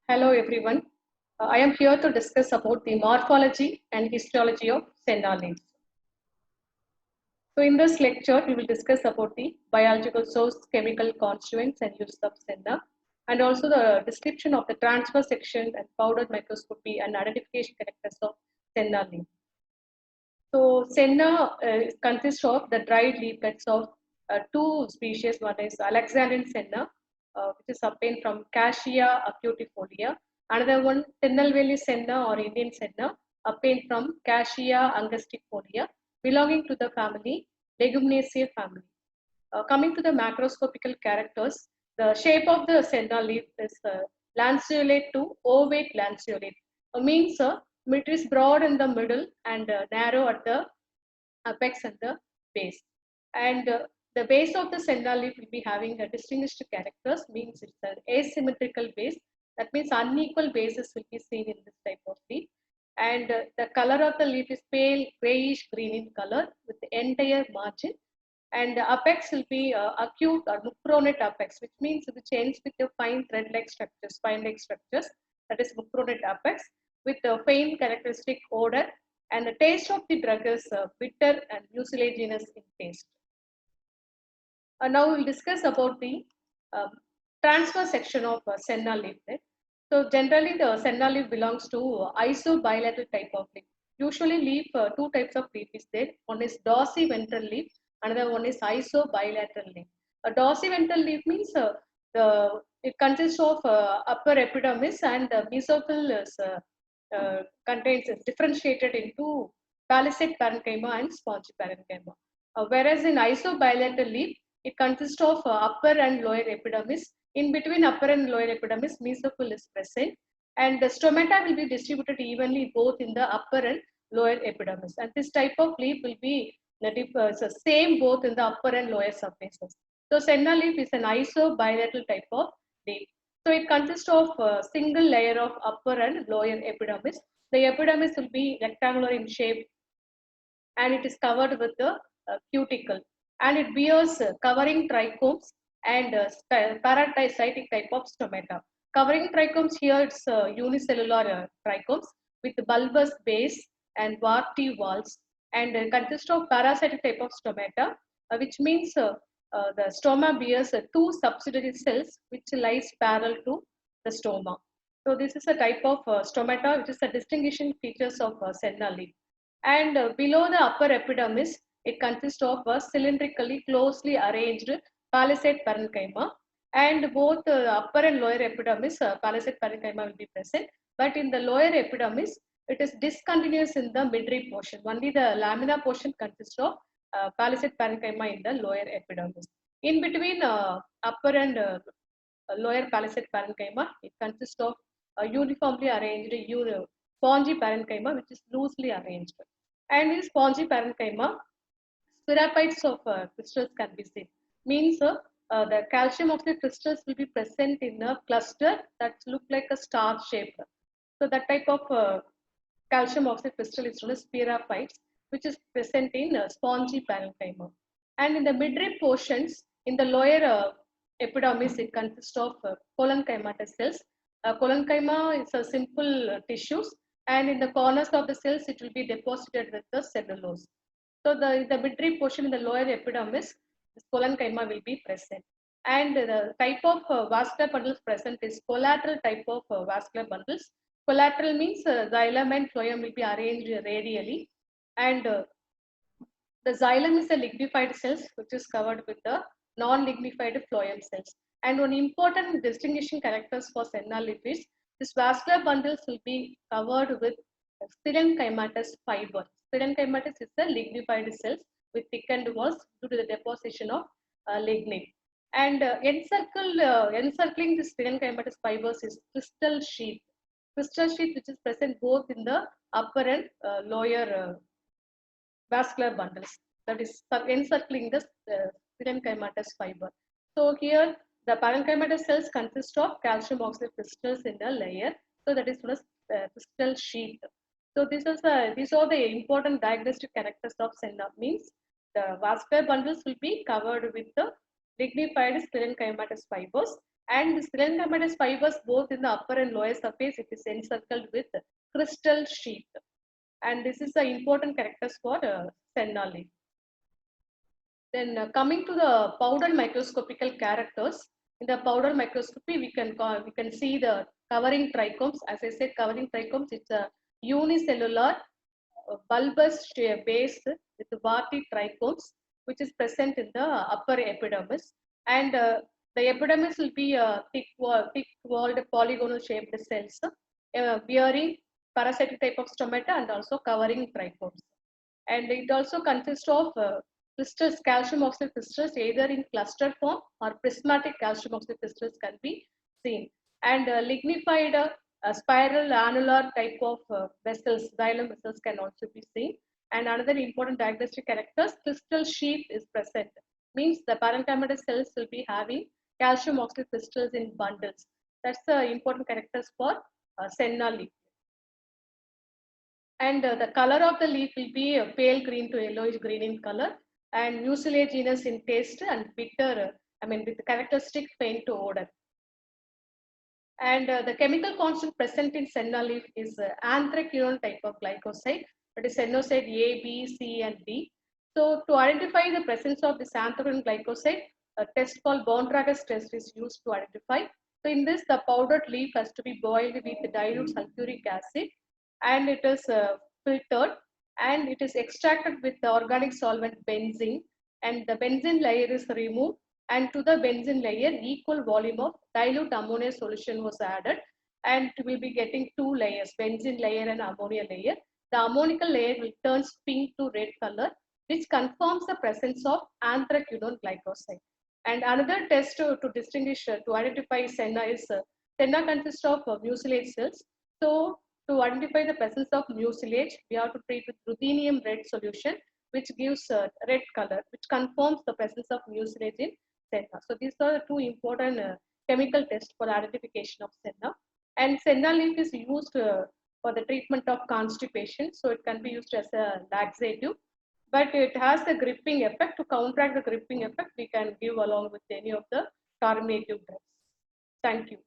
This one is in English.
Hello everyone. I am here to discuss about the morphology and histology of senna leaves. So in this lecture, we will discuss about the biological source, chemical constituents and use of senna, and also the description of the transfer section and powdered microscopy and identification characters of senna leaf. So senna consists of the dried leaf beds of two species. One is Alexandrian senna, which is obtained from Cassia acutifolia. Another one, Tirunelveli senna or Indian senna, obtained from Cassia angustifolia, belonging to the family Leguminaceae family. Coming to the macroscopical characters, the shape of the senna leaf is lanceolate to ovate lanceolate. Means it is broad in the middle and narrow at the apex and the base. And the base of the senna leaf will be having a distinguished characters, means it's an asymmetrical base. That means unequal bases will be seen in this type of leaf. And the color of the leaf is pale grayish green in color with the entire margin, and the apex will be acute or mucronate apex, which means which ends with the fine thread-like structures, spine-like structures, that is mucronate apex, with a faint characteristic odor, and the taste of the drug is bitter and mucilaginous in taste. Now we'll discuss about the um, transfer section of senna leaf. So generally the senna leaf belongs to isobilateral type of leaf. Usually leaf, two types of leaf is there. One is dorsiventral leaf, another one is isobilateral leaf. A dorsiventral leaf means it consists of upper epidermis, and the mesophyll is contains is differentiated into palisade parenchyma and spongy parenchyma. Whereas in isobilateral leaf, it consists of upper and lower epidermis. In between upper and lower epidermis, mesophyll is present, and the stomata will be distributed evenly both in the upper and lower epidermis. And this type of leaf will be the same both in the upper and lower surfaces. So senna leaf is an isobilateral type of leaf. So it consists of a single layer of upper and lower epidermis. The epidermis will be rectangular in shape, and it is covered with the cuticle, and it bears covering trichomes and parasitic type of stomata. Covering trichomes, here it's unicellular trichomes with bulbous base and warty walls, and consist of parasitic type of stomata, which means the stoma bears two subsidiary cells which lies parallel to the stoma. So this is a type of stomata which is the distinguishing features of senna leaf. And below the upper epidermis, it consists of a cylindrically closely arranged palisade parenchyma, and both upper and lower epidermis, palisade parenchyma will be present, but in the lower epidermis, it is discontinuous in the midrib portion. Only the lamina portion consists of palisade parenchyma in the lower epidermis. In between upper and lower palisade parenchyma, it consists of uniformly arranged spongy parenchyma, which is loosely arranged. And in spongy parenchyma, spheraphytes of crystals can be seen. Means the calcium oxalate crystals will be present in a cluster that look like a star shape. So that type of calcium oxalate crystal is known as spheraphytes, which is present in spongy parenchyma. And in the midrib portions, in the lower epidermis, it consists of collenchymatous cells. Collenchyma is a simple tissues, and in the corners of the cells, it will be deposited with the cellulose. So the midrib portion in the lower epidermis, this collenchyma will be present. And the type of vascular bundles present is collateral type of vascular bundles. Collateral means xylem and phloem will be arranged radially, and the xylem is a lignified cells which is covered with the non-lignified phloem cells. And one important distinguishing characters for senna leaf is this vascular bundles will be covered with spherenchymatous fiber. Spherenchymatous is the lignified cells with thickened walls due to the deposition of lignin. And encircling the spherenchymatous fibers is crystal sheath. Crystal sheath which is present both in the upper and lower vascular bundles, that is encircling the parenchymatous fiber. So here the parenchymatous cells consist of calcium oxalate crystals in a layer. So that is known as crystal sheath. So these are the important diagnostic characters of senna. Means the vascular bundles will be covered with the lignified parenchymatous fibers, And the Selencamatous fibers, both in the upper and lower surface, it is encircled with crystal sheath. And this is the important characters for senna leaf. Then coming to the powder microscopical characters, in the powder microscopy, we can see the covering trichomes. As I said, covering trichomes, it's a unicellular bulbous base with warty trichomes, which is present in the upper epidermis. And the epidermis will be thick-walled polygonal shaped cells bearing parasitic type of stomata and also covering trichomes. And it also consists of crystals, calcium oxide crystals, either in cluster form or prismatic calcium oxide crystals can be seen. And lignified spiral annular type of vessels, xylem vessels can also be seen. And another important diagnostic characters, crystal sheath is present. Means the parenchymatous cells will be having calcium oxide crystals in bundles. That's the important characters for senna leaf. And the color of the leaf will be pale green to yellowish green in color and mucilaginous in taste and bitter, with characteristic faint odor. And the chemical constant present in senna leaf is anthraquinone type of glycoside, that is senoside A, B, C, and D. So to identify the presence of this anthraquinone glycoside, a test called Bontrager's test is used to identify. So in this, the powdered leaf has to be boiled with dilute sulfuric acid, and it is filtered, and it is extracted with the organic solvent benzene, and the benzene layer is removed, and to the benzene layer equal volume of dilute ammonia solution was added, and we will be getting two layers, benzene layer and ammonia layer. The ammonical layer will turn pink to red color, which confirms the presence of anthraquinone glycoside. And another test to distinguish, to identify senna is, senna consists of mucilage cells. So to identify the presence of mucilage, we have to treat with ruthenium red solution, which gives red color, which confirms the presence of mucilage in senna. So these are the two important chemical tests for identification of senna. And senna leaf is used for the treatment of constipation. So it can be used as a laxative, but it has the gripping effect. To counteract the gripping effect, we can give along with any of the carminative drugs. Thank you.